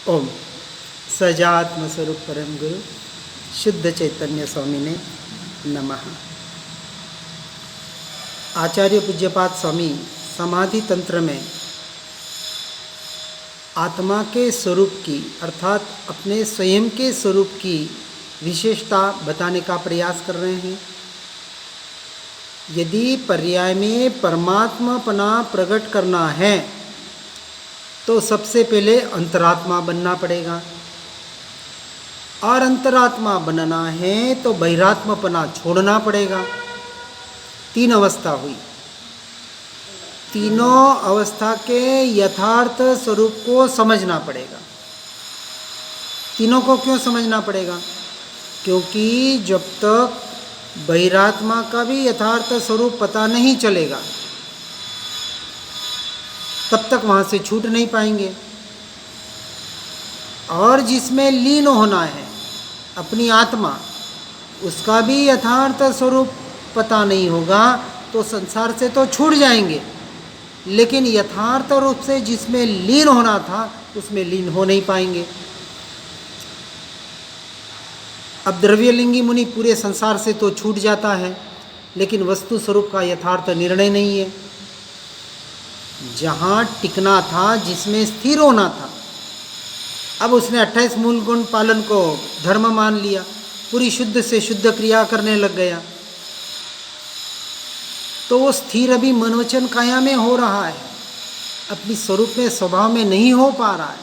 ओम सजात्म स्वरूप परम गुरु शुद्ध चैतन्य स्वामी ने नमः। आचार्य पूज्यपाद स्वामी समाधि तंत्र में आत्मा के स्वरूप की अर्थात अपने स्वयं के स्वरूप की विशेषता बताने का प्रयास कर रहे हैं। यदि पर्याय में परमात्मापना प्रकट करना है तो सबसे पहले अंतरात्मा बनना पड़ेगा, और अंतरात्मा बनना है तो बहिरात्मापना छोड़ना पड़ेगा। तीन अवस्था हुई। तीनों अवस्था के यथार्थ स्वरूप को समझना पड़ेगा। तीनों को क्यों समझना पड़ेगा? क्योंकि जब तक बहिरात्मा का भी यथार्थ स्वरूप पता नहीं चलेगा तब तक वहाँ से छूट नहीं पाएंगे। और जिसमें लीन होना है अपनी आत्मा, उसका भी यथार्थ स्वरूप पता नहीं होगा तो संसार से तो छूट जाएंगे, लेकिन यथार्थ रूप से जिसमें लीन होना था उसमें लीन हो नहीं पाएंगे। अब द्रव्यलिंगी मुनि पूरे संसार से तो छूट जाता है, लेकिन वस्तु स्वरूप का यथार्थ निर्णय नहीं है। जहाँ टिकना था, जिसमें स्थिर होना था, अब उसने 28 मूल गुण पालन को धर्म मान लिया, पूरी शुद्ध से शुद्ध क्रिया करने लग गया, तो वो स्थिर अभी मनोवचन काया में हो रहा है, अपनी स्वरूप में स्वभाव में नहीं हो पा रहा है।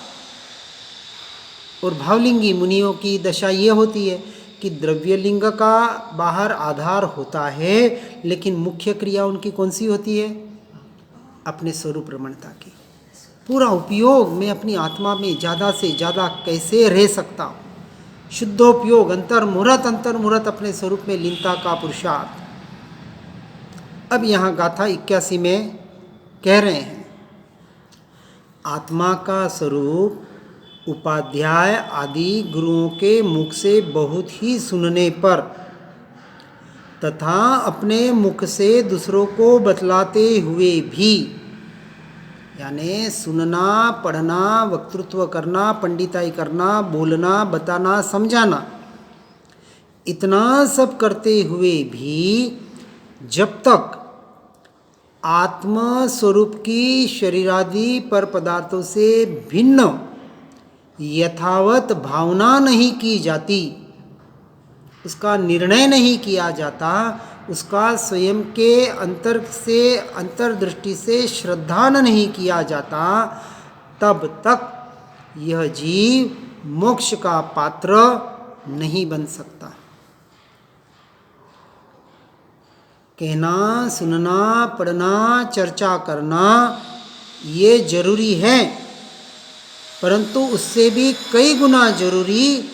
और भावलिंगी मुनियों की दशा ये होती है कि द्रव्यलिंग का बाहर आधार होता है, लेकिन मुख्य क्रिया उनकी कौन सी होती है? अपने स्वरूप रमणता की। पूरा उपयोग मैं अपनी आत्मा में ज़्यादा से ज़्यादा कैसे रह सकता हूँ, शुद्धोपयोग, अंतर्मुहूर्त अपने स्वरूप में लीनता का पुरुषार्थ। अब यहाँ गाथा 81 में कह रहे हैं, आत्मा का स्वरूप उपाध्याय आदि गुरुओं के मुख से बहुत ही सुनने पर तथा अपने मुख से दूसरों को बतलाते हुए भी, यानी सुनना, पढ़ना, वक्तृत्व करना, पंडिताई करना, बोलना, बताना, समझाना, इतना सब करते हुए भी जब तक आत्म स्वरूप की शरीरादि पर पदार्थों से भिन्न यथावत भावना नहीं की जाती, उसका निर्णय नहीं किया जाता, उसका स्वयं के अंतर्दृष्टि से श्रद्धान नहीं किया जाता, तब तक यह जीव मोक्ष का पात्र नहीं बन सकता। कहना, सुनना, पढ़ना, चर्चा करना ये जरूरी है, परंतु उससे भी कई गुना जरूरी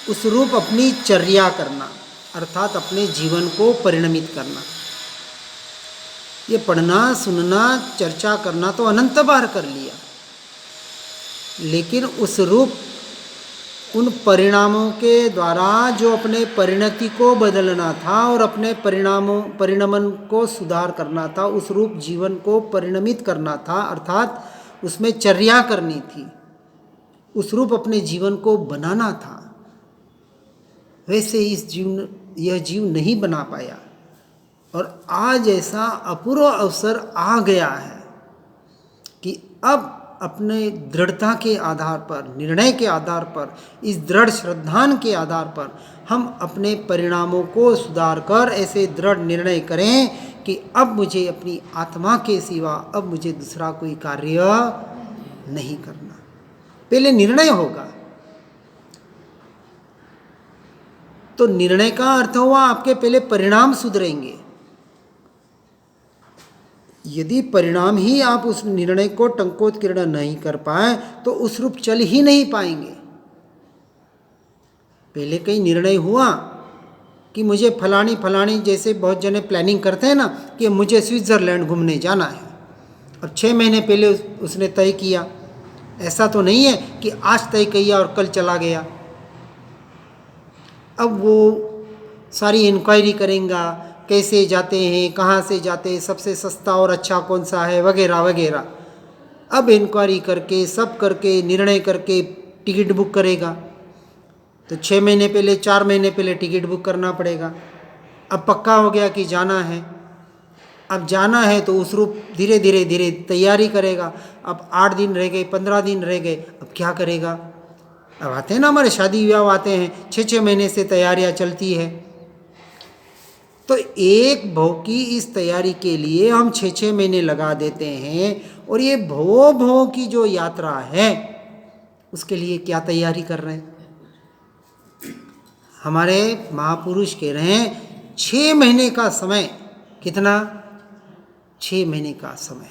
उस रूप अपनी चर्या करना, अर्थात अपने जीवन को परिणमित करना। ये पढ़ना, सुनना, चर्चा करना तो अनंत बार कर लिया, लेकिन उस रूप उन परिणामों के द्वारा जो अपने परिणति को बदलना था और अपने परिणमन को सुधार करना था, उस रूप जीवन को परिणमित करना था, अर्थात उसमें चर्या करनी थी, उस रूप अपने जीवन को बनाना था। वैसे यह जीव नहीं बना पाया, और आज ऐसा अपूर्व अवसर आ गया है कि अब अपने दृढ़ता के आधार पर, निर्णय के आधार पर, इस दृढ़ श्रद्धान के आधार पर हम अपने परिणामों को सुधार कर ऐसे दृढ़ निर्णय करें कि अब मुझे अपनी आत्मा के सिवा अब मुझे दूसरा कोई कार्य नहीं करना। पहले निर्णय होगा, तो निर्णय का अर्थ हुआ आपके पहले परिणाम सुधरेंगे। यदि परिणाम ही आप उस निर्णय को टंकोत्कीर्ण नहीं कर पाए तो उस रूप चल ही नहीं पाएंगे। पहले कई निर्णय हुआ कि मुझे फलानी जैसे बहुत जने प्लानिंग करते हैं ना कि मुझे स्विट्ज़रलैंड घूमने जाना है, और 6 महीने पहले उसने तय किया। ऐसा तो नहीं है कि आज तय किया और कल चला गया। अब वो सारी इंक्वायरी करेंगे, कैसे जाते हैं, कहाँ से जाते हैं, सबसे सस्ता और अच्छा कौन सा है, वगैरह वगैरह। अब इंक्वायरी करके, सब करके, निर्णय करके टिकट बुक करेगा तो 6 महीने पहले 4 महीने पहले टिकट बुक करना पड़ेगा। अब पक्का हो गया कि जाना है, अब जाना है तो उस रूप धीरे धीरे धीरे तैयारी करेगा। अब 8 दिन रह गए, 15 दिन रह गए, अब क्या करेगा। अब आते हैं ना हमारे शादी विवाह आते हैं, 6-6 महीने से तैयारियां चलती है। तो एक भव की इस तैयारी के लिए हम 6-6 महीने लगा देते हैं, और ये भव की जो यात्रा है उसके लिए क्या तैयारी कर रहे हैं। हमारे महापुरुष कह रहे हैं 6 महीने का समय, कितना, 6 महीने का समय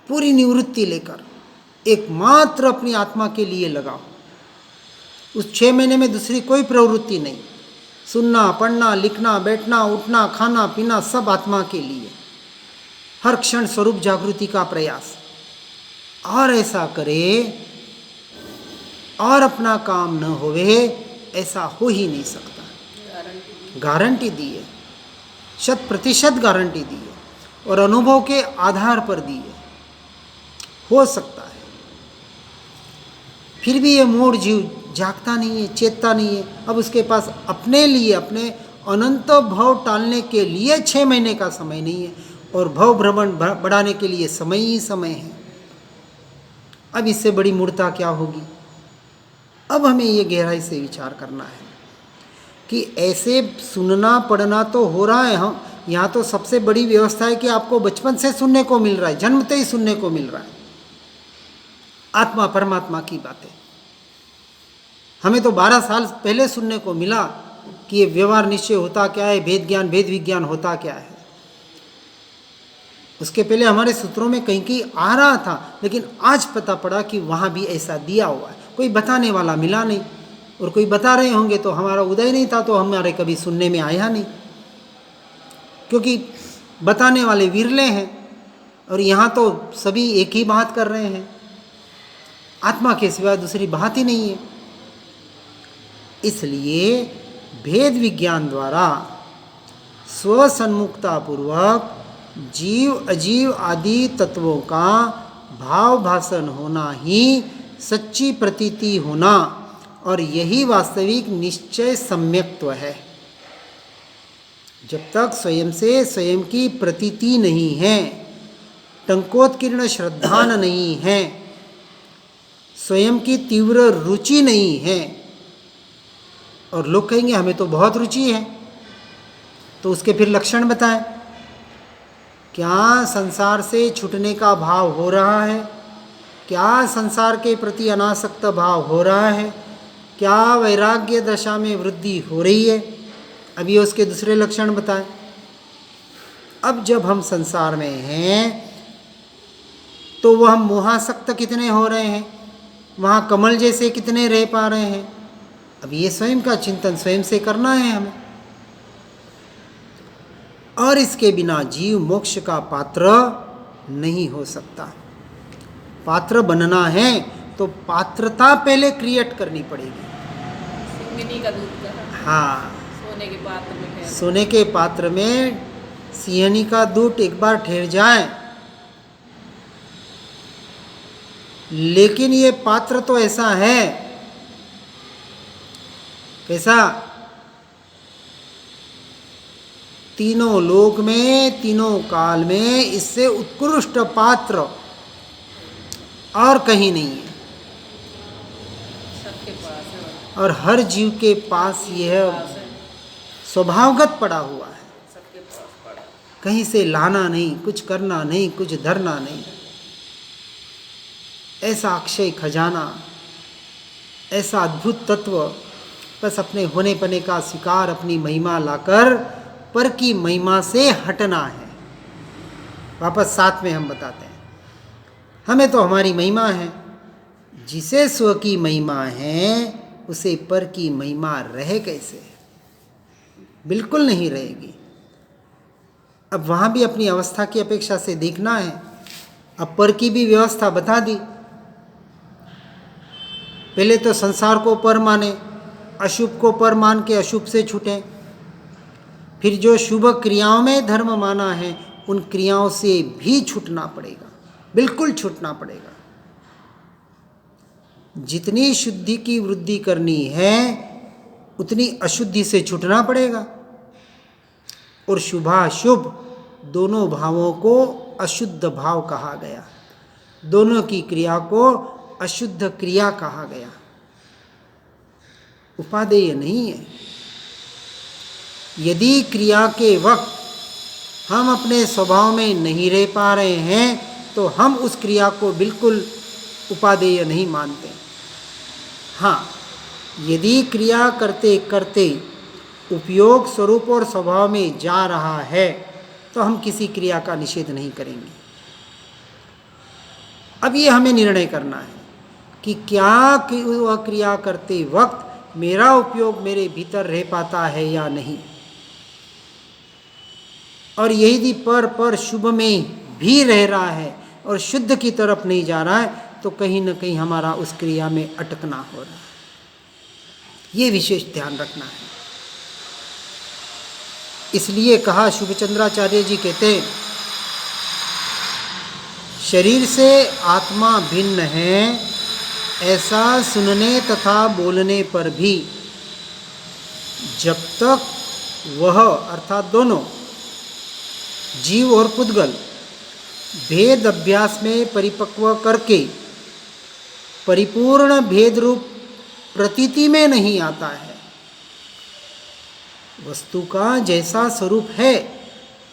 पूरी निवृत्ति लेकर एकमात्र अपनी आत्मा के लिए लगाओ। उस 6 महीने में दूसरी कोई प्रवृत्ति नहीं, सुनना, पढ़ना, लिखना, बैठना, उठना, खाना, पीना सब आत्मा के लिए, हर क्षण स्वरूप जागृति का प्रयास। और ऐसा करे और अपना काम न होवे, ऐसा हो ही नहीं सकता। गारंटी दी है, 100% गारंटी दी है, और अनुभव के आधार पर दी है, हो सकता है। फिर भी ये मूढ़ जीव जागता नहीं है, चेतता नहीं है। अब उसके पास अपने लिए, अपने अनंत भव टालने के लिए 6 महीने का समय नहीं है, और भव भ्रमण बढ़ाने के लिए समय ही समय है। अब इससे बड़ी मूर्खता क्या होगी। अब हमें ये गहराई से विचार करना है कि ऐसे सुनना पढ़ना तो हो रहा है, हम यहाँ तो सबसे बड़ी व्यवस्था है कि आपको बचपन से सुनने को मिल रहा है, जन्मते ही सुनने को मिल रहा है आत्मा परमात्मा की बातें। हमें तो 12 साल पहले सुनने को मिला कि ये व्यवहार निश्चय होता क्या है, भेद ज्ञान भेद विज्ञान होता क्या है। उसके पहले हमारे सूत्रों में कहीं कहीं आ रहा था, लेकिन आज पता पड़ा कि वहाँ भी ऐसा दिया हुआ है, कोई बताने वाला मिला नहीं, और कोई बता रहे होंगे तो हमारा उदय नहीं था, तो हमारे कभी सुनने में आया नहीं, क्योंकि बताने वाले विरले हैं। और यहाँ तो सभी एक ही बात कर रहे हैं, आत्मा के सिवा दूसरी बात ही नहीं है। इसलिए भेद विज्ञान द्वारा स्वसन्मुखता पूर्वक जीव अजीव आदि तत्वों का भाव भाषण होना ही सच्ची प्रतीति होना, और यही वास्तविक निश्चय सम्यक्त्व है। जब तक स्वयं से स्वयं की प्रतीति नहीं है, टंकोत्कीर्ण श्रद्धान नहीं है, स्वयं की तीव्र रुचि नहीं है, और लोग कहेंगे हमें तो बहुत रुचि है, तो उसके फिर लक्षण बताएं। क्या संसार से छूटने का भाव हो रहा है, क्या संसार के प्रति अनासक्त भाव हो रहा है, क्या वैराग्य दशा में वृद्धि हो रही है। अभी उसके दूसरे लक्षण बताएं। अब जब हम संसार में हैं तो वह हम मोहासक्त कितने हो रहे हैं, वहाँ कमल जैसे कितने रह पा रहे हैं। अब ये स्वयं का चिंतन स्वयं से करना है हमें, और इसके बिना जीव मोक्ष का पात्र नहीं हो सकता। पात्र बनना है तो पात्रता पहले क्रिएट करनी पड़ेगी। सिंगनी का दूध का, हाँ, सोने के पात्र में, सोने के पात्र में सिंहनी का दूध एक बार ठहर जाए, लेकिन ये पात्र तो ऐसा है, कैसा, तीनों लोक में, तीनों काल में इससे उत्कृष्ट पात्र और कहीं नहीं है। सबके पास है, और हर जीव के पास यह स्वभावगत पड़ा हुआ है, सबके पास पड़ा, कहीं से लाना नहीं, कुछ करना नहीं, कुछ धरना नहीं। ऐसा अक्षय खजाना, ऐसा अद्भुत तत्व, बस अपने होने पने का स्वीकार, अपनी महिमा लाकर पर की महिमा से हटना है। वापस साथ में हम बताते हैं, हमें तो हमारी महिमा है, जिसे स्व की महिमा है उसे पर की महिमा रहे कैसे, बिल्कुल नहीं रहेगी। अब वहाँ भी अपनी अवस्था की अपेक्षा से देखना है। अब पर की भी व्यवस्था बता दी। पहले तो संसार को पर माने, अशुभ को पर मान के अशुभ से छूटें, फिर जो शुभ क्रियाओं में धर्म माना है उन क्रियाओं से भी छूटना पड़ेगा, बिल्कुल छूटना पड़ेगा। जितनी शुद्धि की वृद्धि करनी है उतनी अशुद्धि से छूटना पड़ेगा। और शुभाशुभ दोनों भावों को अशुद्ध भाव कहा गया, दोनों की क्रिया को अशुद्ध क्रिया कहा गया, उपादेय नहीं है। यदि क्रिया के वक्त हम अपने स्वभाव में नहीं रह पा रहे हैं तो हम उस क्रिया को बिल्कुल उपादेय नहीं मानते। हाँ, यदि क्रिया करते करते उपयोग स्वरूप और स्वभाव में जा रहा है तो हम किसी क्रिया का निषेध नहीं करेंगे। अब ये हमें निर्णय करना है कि क्या वह क्रिया करते वक्त मेरा उपयोग मेरे भीतर रह पाता है या नहीं। और यदि पर शुभ में भी रह रहा है और शुद्ध की तरफ नहीं जा रहा है तो कहीं न कहीं हमारा उस क्रिया में अटकना हो रहा है। ये विशेष ध्यान रखना है। इसलिए कहा, शुभचंद्राचार्य जी कहते हैं, शरीर से आत्मा भिन्न है ऐसा सुनने तथा बोलने पर भी जब तक वह अर्थात दोनों जीव और पुद्गल भेद अभ्यास में परिपक्व करके परिपूर्ण भेद रूप प्रतीति में नहीं आता है, वस्तु का जैसा स्वरूप है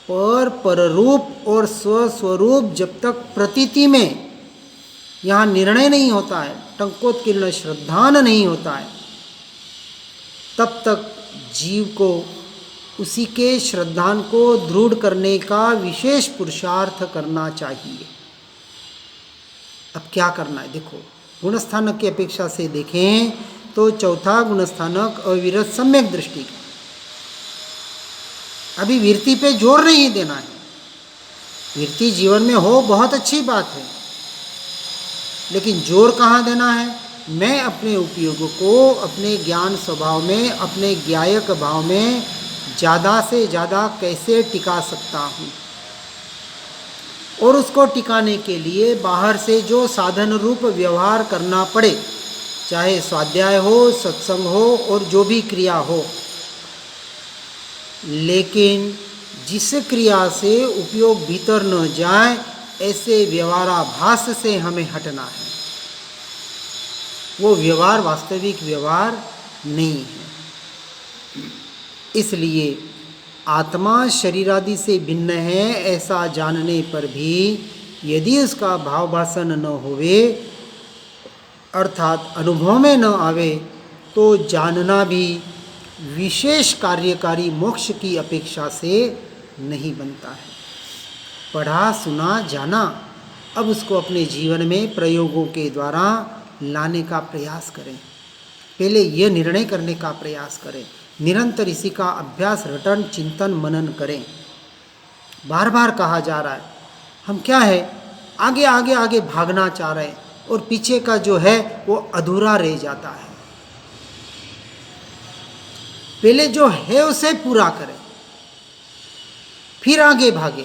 पररूप और स्वस्वरूप जब तक प्रतीति में यहाँ निर्णय नहीं होता है, टंकोत्कीर्ण श्रद्धान नहीं होता है, तब तक जीव को उसी के श्रद्धान को दृढ़ करने का विशेष पुरुषार्थ करना चाहिए। अब क्या करना है, देखो गुणस्थानक की अपेक्षा से देखें तो चौथा गुणस्थानक अविरत सम्यक दृष्टि का। अभी वृत्ति पे जोर नहीं देना है, वृत्ति जीवन में हो बहुत अच्छी बात है, लेकिन जोर कहाँ देना है। मैं अपने उपयोग को अपने ज्ञान स्वभाव में, अपने ज्ञायक भाव में ज़्यादा से ज़्यादा कैसे टिका सकता हूँ, और उसको टिकाने के लिए बाहर से जो साधन रूप व्यवहार करना पड़े, चाहे स्वाध्याय हो, सत्संग हो और जो भी क्रिया हो, लेकिन जिस क्रिया से उपयोग भीतर न जाए ऐसे व्यवहाराभास से हमें हटना है। वो व्यवहार वास्तविक व्यवहार नहीं है। इसलिए आत्मा शरीर आदि से भिन्न है ऐसा जानने पर भी यदि उसका भाव भाषण न होवे अर्थात अनुभव में न आवे तो जानना भी विशेष कार्यकारी मोक्ष की अपेक्षा से नहीं बनता है। पढ़ा सुना जाना, अब उसको अपने जीवन में प्रयोगों के द्वारा लाने का प्रयास करें। पहले यह निर्णय करने का प्रयास करें, निरंतर इसी का अभ्यास रटन चिंतन मनन करें। बार बार कहा जा रहा है, हम क्या है आगे आगे आगे भागना चाह रहे हैं और पीछे का जो है वो अधूरा रह जाता है। पहले जो है उसे पूरा करें फिर आगे भागे,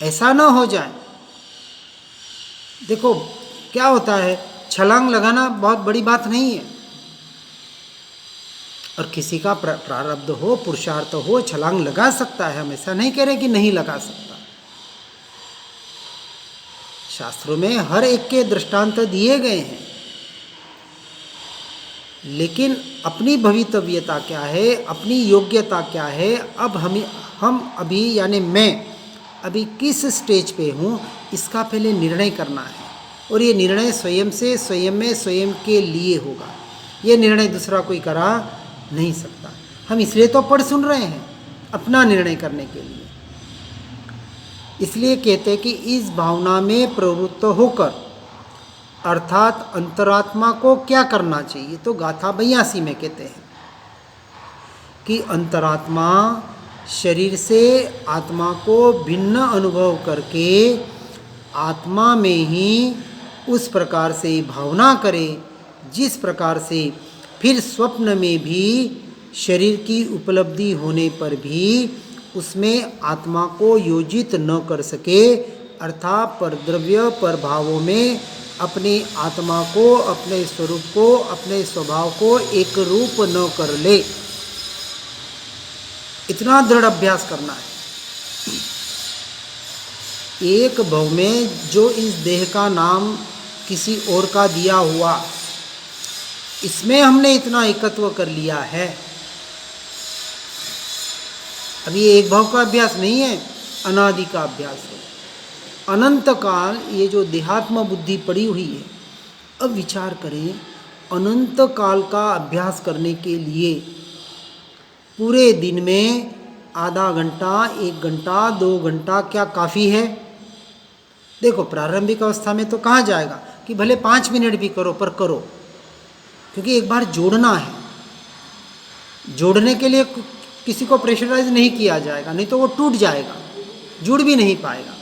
ऐसा न हो जाए। देखो क्या होता है, छलांग लगाना बहुत बड़ी बात नहीं है, और किसी का प्रारब्ध हो, पुरुषार्थ हो, छलांग लगा सकता है, हम ऐसा नहीं कह रहे कि नहीं लगा सकता। शास्त्रों में हर एक के दृष्टांत दिए गए हैं, लेकिन अपनी भवितव्यता क्या है, अपनी योग्यता क्या है, अब हम अभी यानी मैं अभी किस स्टेज पे हूँ, इसका पहले निर्णय करना है। और ये निर्णय स्वयं से, स्वयं में, स्वयं के लिए होगा। ये निर्णय दूसरा कोई करा नहीं सकता। हम इसलिए तो पढ़ सुन रहे हैं, अपना निर्णय करने के लिए। इसलिए कहते हैं कि इस भावना में प्रवृत्त होकर अर्थात अंतरात्मा को क्या करना चाहिए, तो गाथा 82 में कहते हैं कि अंतरात्मा शरीर से आत्मा को भिन्न अनुभव करके आत्मा में ही उस प्रकार से भावना करे जिस प्रकार से फिर स्वप्न में भी शरीर की उपलब्धि होने पर भी उसमें आत्मा को योजित न कर सके, अर्थात परद्रव्य पर भावों में अपनी आत्मा को, अपने स्वरूप को, अपने स्वभाव को एक रूप न कर ले। इतना दृढ़ अभ्यास करना है। एक भव में जो इस देह का नाम किसी और का दिया हुआ, इसमें हमने इतना एकत्व कर लिया है। अब ये एक भाव का अभ्यास नहीं है, अनादि का अभ्यास है। अनंत काल ये जो देहात्म बुद्धि पड़ी हुई है, अब विचार करें, अनंत काल का अभ्यास करने के लिए पूरे दिन में आधा घंटा, 1 घंटा, 2 घंटा क्या काफ़ी है? देखो, प्रारंभिक अवस्था में तो कहाँ जाएगा कि भले 5 मिनट भी करो, पर करो, क्योंकि एक बार जोड़ना है। जोड़ने के लिए किसी को प्रेशराइज नहीं किया जाएगा, नहीं तो वो टूट जाएगा, जुड़ भी नहीं पाएगा।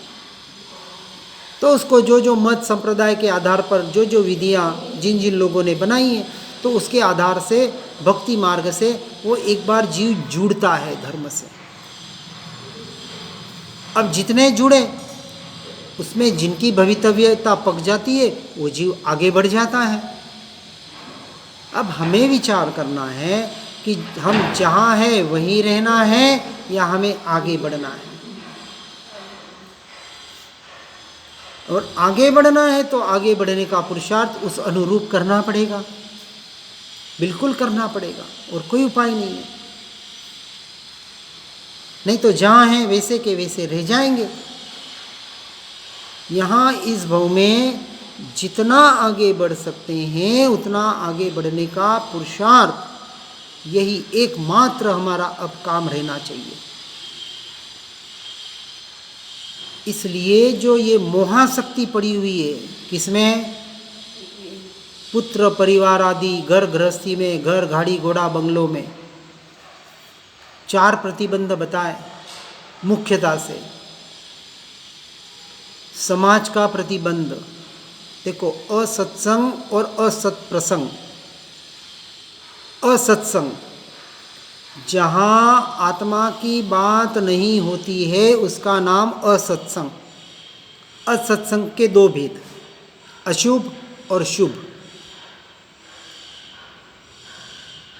तो उसको जो जो मत संप्रदाय के आधार पर जो जो विधियाँ जिन जिन लोगों ने बनाई हैं, तो उसके आधार से भक्ति मार्ग से वो एक बार जीव जुड़ता है धर्म से। अब जितने जुड़े उसमें जिनकी भवितव्यता पक जाती है, वो जीव आगे बढ़ जाता है। अब हमें विचार करना है कि हम जहाँ हैं वहीं रहना है या हमें आगे बढ़ना है। और आगे बढ़ना है तो आगे बढ़ने का पुरुषार्थ उस अनुरूप करना पड़ेगा, बिल्कुल करना पड़ेगा, और कोई उपाय नहीं है। नहीं तो जहाँ हैं वैसे के वैसे रह जाएंगे। यहाँ इस भव में जितना आगे बढ़ सकते हैं उतना आगे बढ़ने का पुरुषार्थ, यही एकमात्र हमारा अब काम रहना चाहिए। इसलिए जो ये मोहाशक्ति पड़ी हुई है, किसमें? पुत्र परिवार आदि, घर गृहस्थी में, घर गाड़ी घोड़ा बंगलों में 4 प्रतिबंध बताए मुख्यता से। समाज का प्रतिबंध देखो, असत्संग और असत्प्रसंग। असत्संग, जहाँ आत्मा की बात नहीं होती है उसका नाम असत्संग। असत्संग के 2 भेद, अशुभ और शुभ।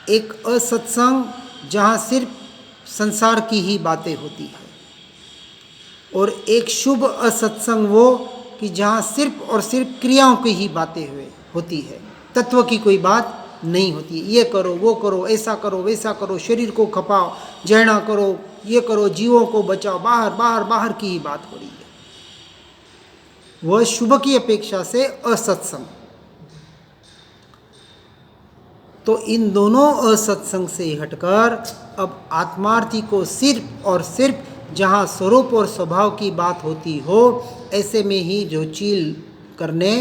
एक असत्संग जहाँ सिर्फ संसार की ही बातें होती है, और एक शुभ असत्संग वो कि जहाँ सिर्फ और सिर्फ क्रियाओं की ही बातें होती है, तत्व की कोई बात नहीं होती है। ये करो, वो करो, ऐसा करो, वैसा करो, शरीर को खपाओ, जैना करो, ये करो, जीवों को बचाओ, बाहर बाहर बाहर की ही बात हो रही है। वह शुभ की अपेक्षा से असत्संग। तो इन दोनों असत्संग से हटकर अब आत्मार्थी को सिर्फ और सिर्फ जहाँ स्वरूप और स्वभाव की बात होती हो, ऐसे में ही रुचि करने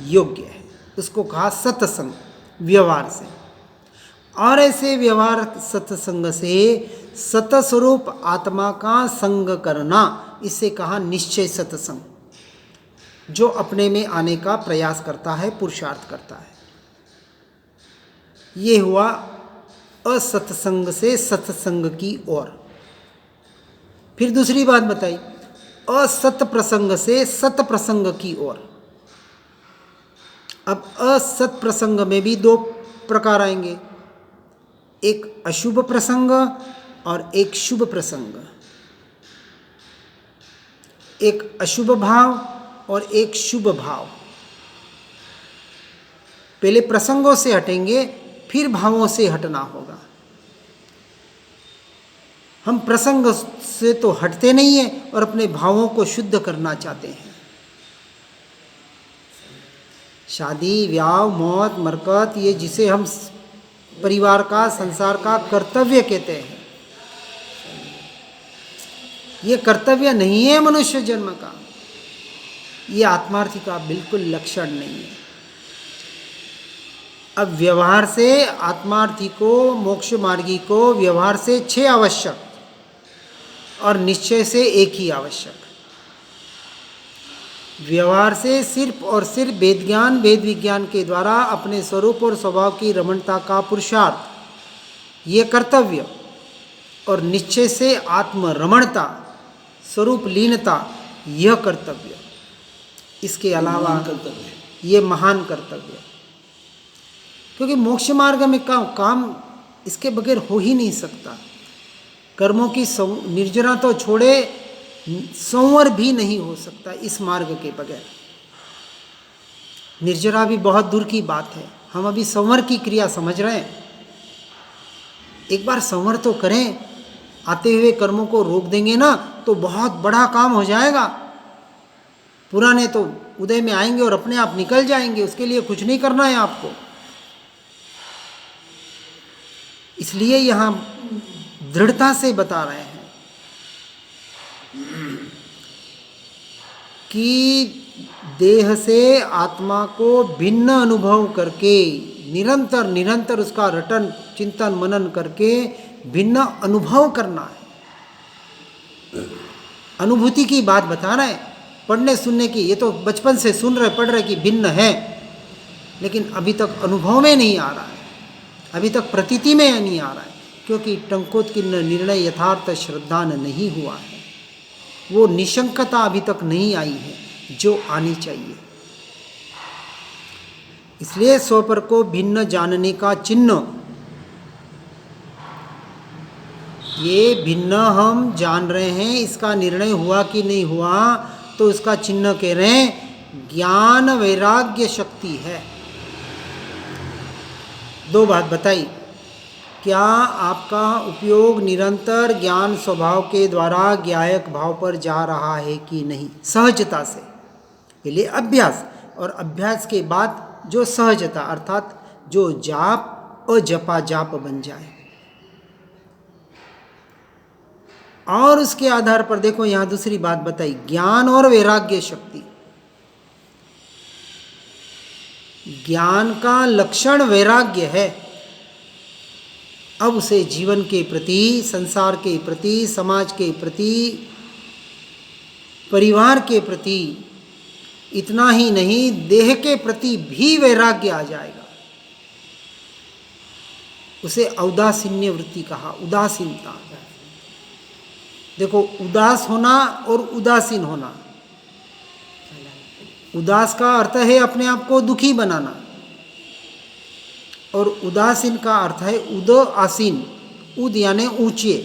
योग्य है, उसको कहा सत्संग, व्यवहार से। और ऐसे व्यवहार सत्संग से सतस्वरूप आत्मा का संग करना, इसे कहा निश्चय सत्संग, जो अपने में आने का प्रयास करता है, पुरुषार्थ करता है। ये हुआ असत्संग से सत्संग की ओर। फिर दूसरी बात बताई, असत प्रसंग से सत प्रसंग की ओर। अब असत प्रसंग में भी 2 प्रकार आएंगे, एक अशुभ प्रसंग और एक शुभ प्रसंग। एक अशुभ भाव और एक शुभ भाव। पहले प्रसंगों से हटेंगे, फिर भावों से हटना होगा। हम प्रसंग से तो हटते नहीं हैं और अपने भावों को शुद्ध करना चाहते हैं। शादी, ब्याह, मौत, मरकत, ये जिसे हम परिवार का, संसार का कर्तव्य कहते हैं, ये कर्तव्य नहीं है मनुष्य जन्म का। ये आत्मार्थी का बिल्कुल लक्षण नहीं है। अब व्यवहार से आत्मार्थी को, मोक्ष मार्गी को व्यवहार से 6 आवश्यक और निश्चय से 1 ही आवश्यक। व्यवहार से सिर्फ और सिर्फ वेद ज्ञान, वेद विज्ञान के द्वारा अपने स्वरूप और स्वभाव की रमणता का पुरुषार्थ, ये कर्तव्य, और निश्चय से आत्मरमणता, स्वरूप लीनता, यह कर्तव्य। इसके अलावा ये महान कर्तव्य, क्योंकि मोक्ष मार्ग में काम इसके बगैर हो ही नहीं सकता। कर्मों की निर्जरा तो छोड़े, संवर भी नहीं हो सकता इस मार्ग के बगैर। निर्जरा भी बहुत दूर की बात है, हम अभी संवर की क्रिया समझ रहे हैं। एक बार संवर तो करें, आते हुए कर्मों को रोक देंगे ना तो बहुत बड़ा काम हो जाएगा। पुराने तो उदय में आएंगे और अपने आप निकल जाएंगे, उसके लिए कुछ नहीं करना है आपको। इसलिए यहाँ दृढ़ता से बता रहे हैं कि देह से आत्मा को भिन्न अनुभव करके निरंतर निरंतर उसका रटन चिंतन मनन करके भिन्न अनुभव करना है। अनुभूति की बात बता रहे हैं, पढ़ने सुनने की ये तो बचपन से सुन रहे पढ़ रहे कि भिन्न है, लेकिन अभी तक अनुभव में नहीं आ रहा है, अभी तक प्रतीति में नहीं आ रहा है, क्योंकि टंकोत्कीर्ण निर्णय यथार्थ श्रद्धान नहीं हुआ है। वो निशंकता अभी तक नहीं आई है जो आनी चाहिए। इसलिए स्वपर को भिन्न जानने का चिन्ह, ये भिन्न हम जान रहे हैं, इसका निर्णय हुआ कि नहीं हुआ, तो इसका चिन्ह कह रहे हैं ज्ञान वैराग्य शक्ति है। दो बात बताई, क्या आपका उपयोग निरंतर ज्ञान स्वभाव के द्वारा ज्ञायक भाव पर जा रहा है कि नहीं, सहजता से। पहले अभ्यास, और अभ्यास के बाद जो सहजता अर्थात जो जाप अजपा जाप बन जाए। और उसके आधार पर देखो यहाँ दूसरी बात बताई, ज्ञान और वैराग्य शक्ति। ज्ञान का लक्षण वैराग्य है। अब उसे जीवन के प्रति, संसार के प्रति, समाज के प्रति, परिवार के प्रति, इतना ही नहीं देह के प्रति भी वैराग्य आ जाएगा। उसे औदासीन्य वृत्ति कहा, उदासीनता। देखो उदास होना और उदासीन होना, उदास का अर्थ है अपने आप को दुखी बनाना, और उदासीन का अर्थ है उद आसीन, उद यानी ऊंचे,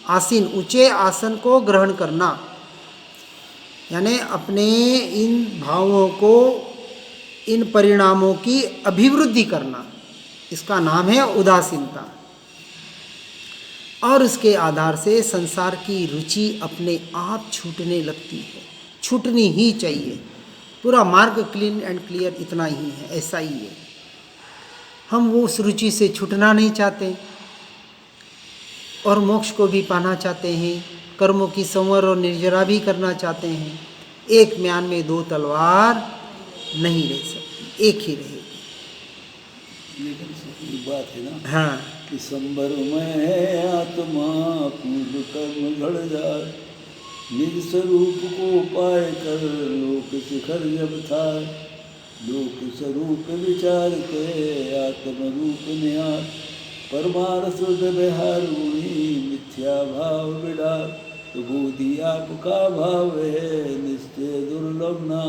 आसीन ऊंचे आसन को ग्रहण करना, यानी अपने इन भावों को, इन परिणामों की अभिवृद्धि करना, इसका नाम है उदासीनता। और उसके आधार से संसार की रुचि अपने आप छूटने लगती है, छूटनी ही चाहिए। पूरा मार्ग क्लीन एंड क्लियर इतना ही है, ऐसा ही है। हम वो उस रुचि से छूटना नहीं चाहते और मोक्ष को भी पाना चाहते हैं, कर्मों की संवर और निर्जरा भी करना चाहते हैं। एक म्यान में दो तलवार नहीं रह सकती, एक ही रहेगी। लेकिन बात है ना, हाँ, कि संबर में आत्मा पूर्व कर्म घड़ जाए, निज स्वरूप को पाए कर लोक शिखर जब था, लोक स्वरूप विचार के आत्म रूप निहार, परमार्थ व्यवहारूणी मिथ्या भाव विड़ा, तो बोधि आपका भाव है निश्चय दुर्लभ ना,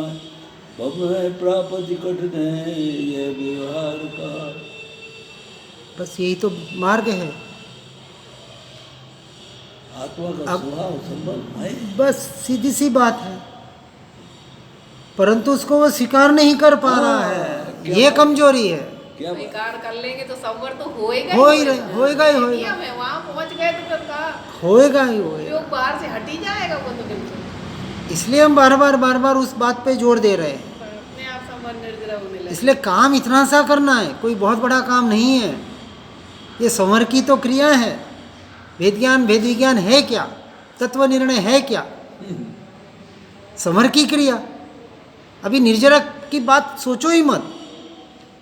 भव है प्राप्ति कठिन है यह व्यवहार का। बस यही तो मार्ग है। आत्मा का स्वभाव संभव है, बस सीधी सी बात है, परंतु उसको वो स्वीकार नहीं कर पा रहा है, ये कमजोरी है। क्या स्वीकार कर लेंगे तो संवर तो होएगा होएगा ही होएगा, दुनिया में वहाँ पहुँच गए तो फिर कहा होएगा ही होएगा। उपयोग बाहर से हट ही जाएगा वो तो बिल्कुल। इसलिए हम बार बार उस बात पे जोर दे रहे हैं। पर अपने आप संवर निर्जरा होने लगे। इसलिए काम इतना सा करना है, कोई बहुत बड़ा काम नहीं है। ये संवर की तो क्रिया है। वेद ज्ञान वेद विज्ञान है क्या, तत्व निर्णय है क्या, संवर की क्रिया। अभी निर्जरा की बात सोचो ही मत।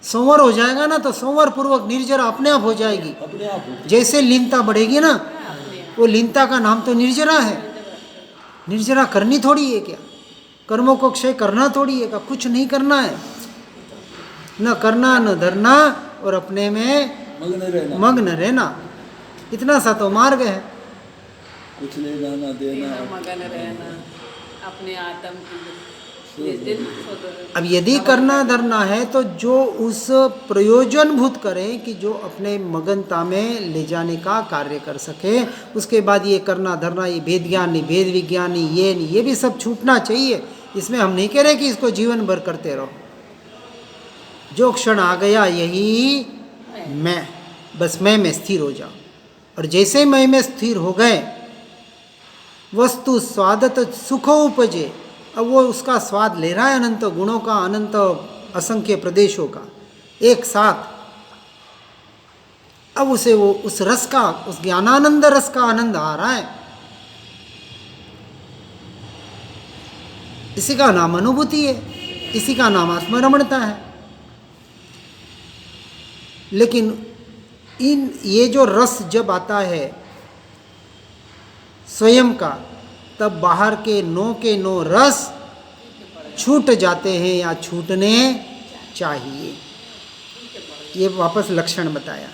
संवर हो जाएगा ना तो संवर पूर्वक निर्जरा अपने आप हो जाएगी। अपने आप हो। जैसे लीनता बढ़ेगी ना, वो लीनता का नाम तो निर्जरा है। निर्जरा करनी थोड़ी है क्या, कर्मों को क्षय करना थोड़ी है क्या, कुछ नहीं करना है, न करना न धरना, और अपने में मग्न रहना। इतना सा तो मार्ग है। कुछ लेना ना देना, मगन रहना अपने आत्म की जिस दिन स्वतंत्र- अब यदि करना धरना है तो जो उस प्रयोजनभूत करें कि जो अपने मगनता में ले जाने का कार्य कर सके। उसके बाद ये करना धरना, ये भेद ज्ञान नहीं, भेद विज्ञान नहीं, ये नहीं, ये भी सब छूटना चाहिए। इसमें हम नहीं कह रहे कि इसको जीवन भर करते रहो। जो क्षण आ गया यही मैं, बस मैं में स्थिर हो जाओ। और जैसे मैं में स्थिर हो गए, वस्तु स्वादत सुखो उपजे। अब वो उसका स्वाद ले रहा है अनंत गुणों का, अनंत असंख्य प्रदेशों का एक साथ। अब उसे वो उस रस का, उस ज्ञानानंद रस का आनंद आ रहा है। इसी का नाम अनुभूति है, इसी का नाम आत्मरमणता है। लेकिन ये जो रस जब आता है स्वयं का, तब बाहर के नो रस छूट जाते हैं या छूटने चाहिए। ये वापस लक्षण बताया।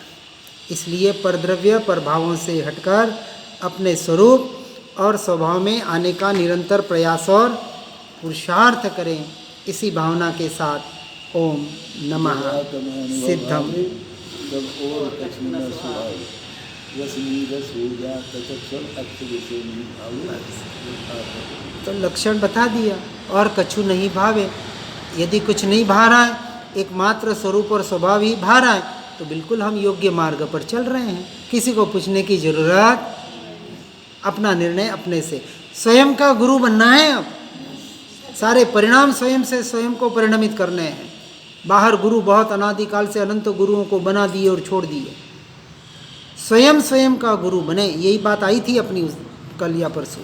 इसलिए परद्रव्य प्रभावों से हटकर अपने स्वरूप और स्वभाव में आने का निरंतर प्रयास और पुरुषार्थ करें। इसी भावना के साथ ओम नमः सिद्धम। तब और कछु न सुहाए, रसनी रस हो जा तत्क्षण अक्षर से नहीं भावे। तो लक्षण बता दिया। और कछु नहीं भावे, यदि कुछ नहीं भा रहा है, एकमात्र स्वरूप और स्वभाव ही भा रहा है, तो बिल्कुल हम योग्य मार्ग पर चल रहे हैं। किसी को पूछने की जरूरत, अपना निर्णय अपने से। स्वयं का गुरु बनना है। अब सारे परिणाम स्वयं से स्वयं को परिणमित करने हैं। बाहर गुरु बहुत अनादिकाल से अनंत गुरुओं को बना दिए और छोड़ दिए। स्वयं का गुरु बने। यही बात आई थी अपनी उस कल या परसों।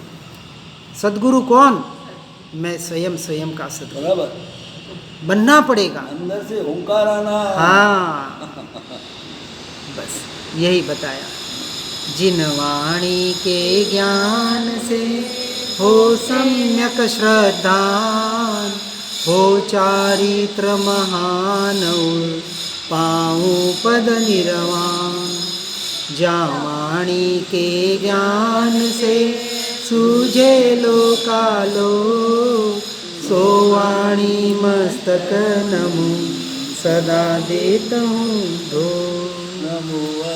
सदगुरु कौन? मैं स्वयं का सदगुरु बराबर बनना पड़ेगा। अंदर से ओंकार आना है। हाँ, बस यही बताया। जिन वाणी के ज्ञान से हो सम्यक श्रद्धान, हो चारित्र महान पाऊँ पद निर्वाण। जा वाणी के ज्ञान से सूझे लोकालो, सो वाणी मस्तक नमो सदा देता हूँ धो। नमो